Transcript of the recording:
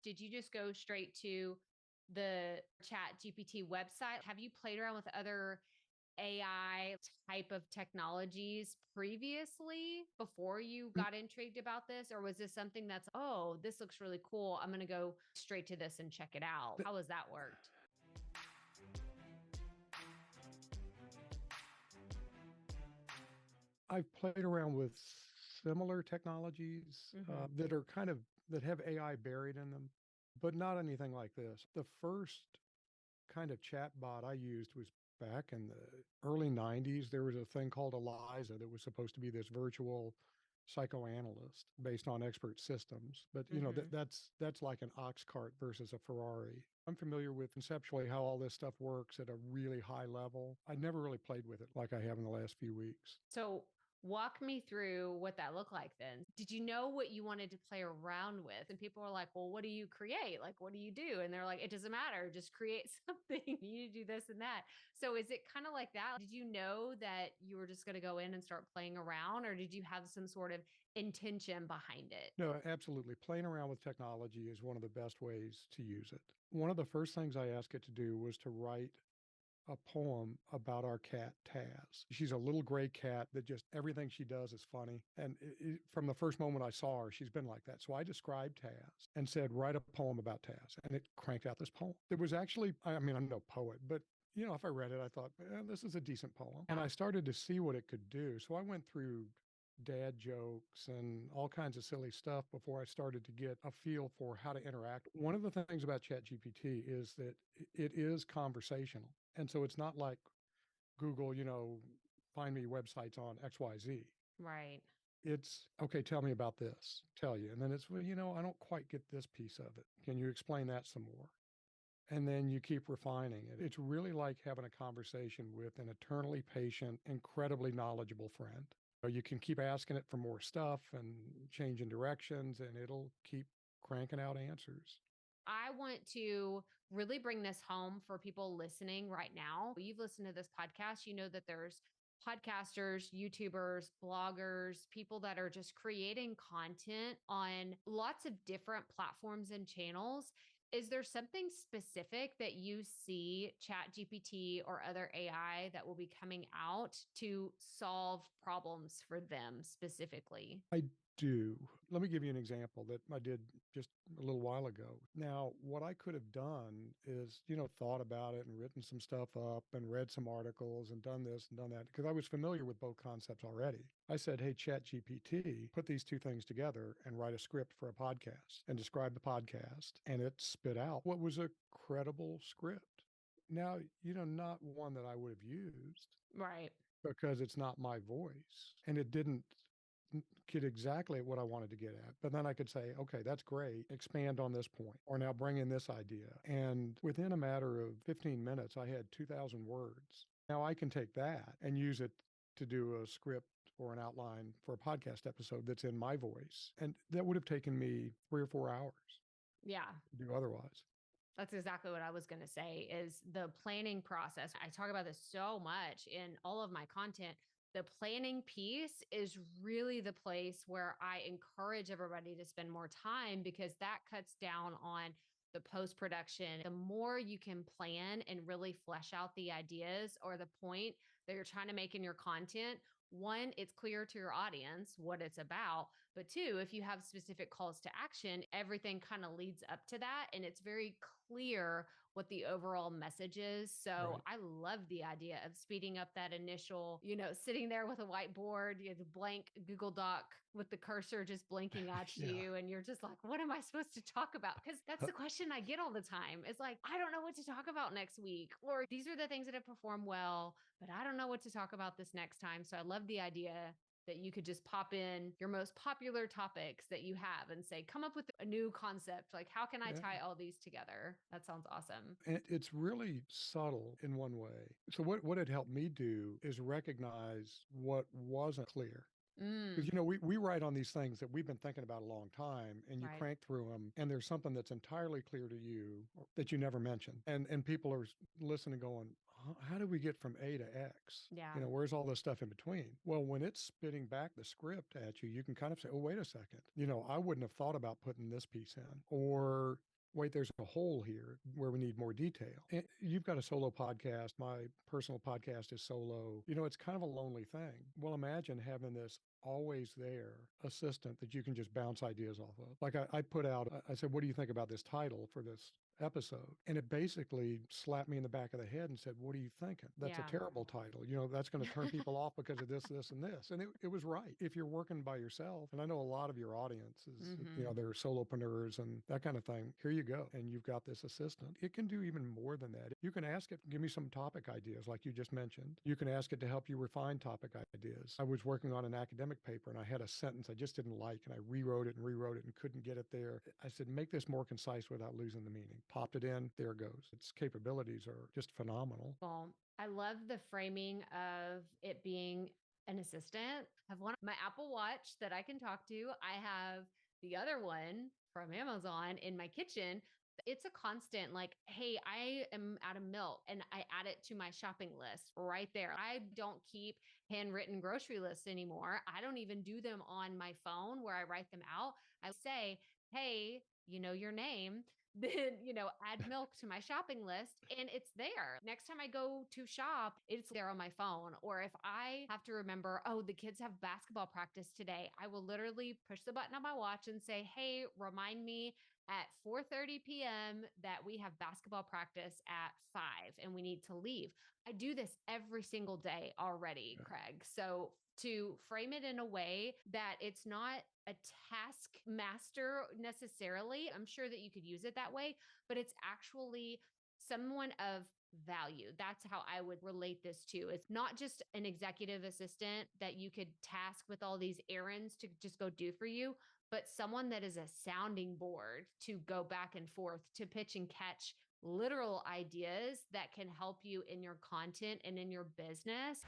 did you just go straight to the Chat GPT website? Have you played around with other AI type of technologies previously before you got intrigued about this? Or was this something that's, oh, this looks really cool, I'm going to go straight to this and check it out? How has that worked? I've played around with similar technologies that are that have AI buried in them, but not anything like this. The first kind of chat bot I used was back in the early 90s. There was a thing called Eliza that was supposed to be this virtual psychoanalyst based on expert systems. But that's like an ox cart versus a Ferrari. I'm familiar with conceptually how all this stuff works at a really high level. I never really played with it like I have in the last few weeks. So walk me through what that looked like then. Did you know what you wanted to play around with? And people were like, well, what do you create? Like, what do you do? And they're like, it doesn't matter. Just create something. You need to do this and that. So is it kind of like that? Did you know that you were just going to go in and start playing around, or did you have some sort of intention behind it? No, absolutely. Playing around with technology is one of the best ways to use it. One of the first things I asked it to do was to write a poem about our cat, Taz. She's a little gray cat that just everything she does is funny. And from the first moment I saw her, she's been like that. So I described Taz and said, write a poem about Taz. And it cranked out this poem. It was actually, I mean, I'm no poet, but if I read it, I thought, this is a decent poem. And I started to see what it could do. So I went through dad jokes and all kinds of silly stuff before I started to get a feel for how to interact. One of the things about ChatGPT is that it is conversational. And so it's not like Google, find me websites on XYZ. Right. It's, okay, tell me about this, tell you. And then it's, well, I don't quite get this piece of it. Can you explain that some more? And then you keep refining it. It's really like having a conversation with an eternally patient, incredibly knowledgeable friend. You can keep asking it for more stuff and changing directions, and it'll keep cranking out answers. I want to really bring this home for people listening right now. You've listened to this podcast, you know that there's podcasters, YouTubers, bloggers, people that are just creating content on lots of different platforms and channels. Is there something specific that you see ChatGPT or other AI that will be coming out to solve problems for them specifically? I do. Let me give you an example that I did just a little while ago. Now, what I could have done is, thought about it and written some stuff up and read some articles and done this and done that because I was familiar with both concepts already. I said, hey, ChatGPT, put these two things together and write a script for a podcast and describe the podcast. And it spit out what was a credible script. Now, not one that I would have used. Right. Because it's not my voice. And it didn't get exactly what I wanted to get at. But then I could say, okay, that's great. Expand on this point, or now bring in this idea. And within a matter of 15 minutes, I had 2,000 words. Now I can take that and use it to do a script or an outline for a podcast episode that's in my voice. And that would have taken me 3 or 4 hours. Yeah. To do otherwise. That's exactly what I was going to say is the planning process. I talk about this so much in all of my content. The planning piece is really the place where I encourage everybody to spend more time because that cuts down on the post-production. The more you can plan and really flesh out the ideas or the point that you're trying to make in your content, one, it's clear to your audience what it's about. But two, if you have specific calls to action, everything kind of leads up to that. And it's very clear what the overall message is. So Right. I love the idea of speeding up that initial, sitting there with a whiteboard, you have the blank Google Doc with the cursor just blinking at you. And you're just like, what am I supposed to talk about? Because that's the question I get all the time. It's like, I don't know what to talk about next week. Or these are the things that have performed well, but I don't know what to talk about this next time. So I love the idea that you could just pop in your most popular topics that you have and say, come up with a new concept. Like, how can I tie all these together? That sounds awesome. And it's really subtle in one way. So what it helped me do is recognize what wasn't clear. Because, we write on these things that we've been thinking about a long time, and you crank through them, and there's something that's entirely clear to you that you never mentioned. And people are listening going, how do we get from A to X? Yeah. Where's all this stuff in between? Well, when it's spitting back the script at you, you can kind of say, oh, wait a second. I wouldn't have thought about putting this piece in. Or wait, there's a hole here where we need more detail. And you've got a solo podcast. My personal podcast is solo. It's kind of a lonely thing. Well, imagine having this always there assistant that you can just bounce ideas off of. Like I put out, I said, what do you think about this title for this episode? And it basically slapped me in the back of the head and said, what are you thinking? That's a terrible title. That's going to turn people off because of this, this, and this. And it was right. If you're working by yourself, and I know a lot of your audience is, they're solopreneurs and that kind of thing, here you go. And you've got this assistant. It can do even more than that. You can ask it, give me some topic ideas like you just mentioned. You can ask it to help you refine topic ideas. I was working on an academic paper and I had a sentence I just didn't like, and I rewrote it and couldn't get it there. I said, make this more concise without losing the meaning. Popped it in, there it goes. Its capabilities are just phenomenal. Well, I love the framing of it being an assistant. I have one my Apple Watch that I can talk to. I have the other one from Amazon in my kitchen. It's a constant, like, hey, I am out of milk, and I add it to my shopping list right there. I don't keep handwritten grocery lists anymore. I don't even do them on my phone where I write them out. I say, hey, your name, then, add milk to my shopping list, and it's there. Next time I go to shop, it's there on my phone. Or if I have to remember, oh, the kids have basketball practice today, I will literally push the button on my watch and say, hey, remind me at 4:30 p.m. that we have basketball practice at 5 and we need to leave. I do this every single day already, Craig. So to frame it in a way that it's not a taskmaster necessarily, I'm sure that you could use it that way, but it's actually someone of value. That's how I would relate this to. It's not just an executive assistant that you could task with all these errands to just go do for you, but someone that is a sounding board to go back and forth to pitch and catch literal ideas that can help you in your content and in your business.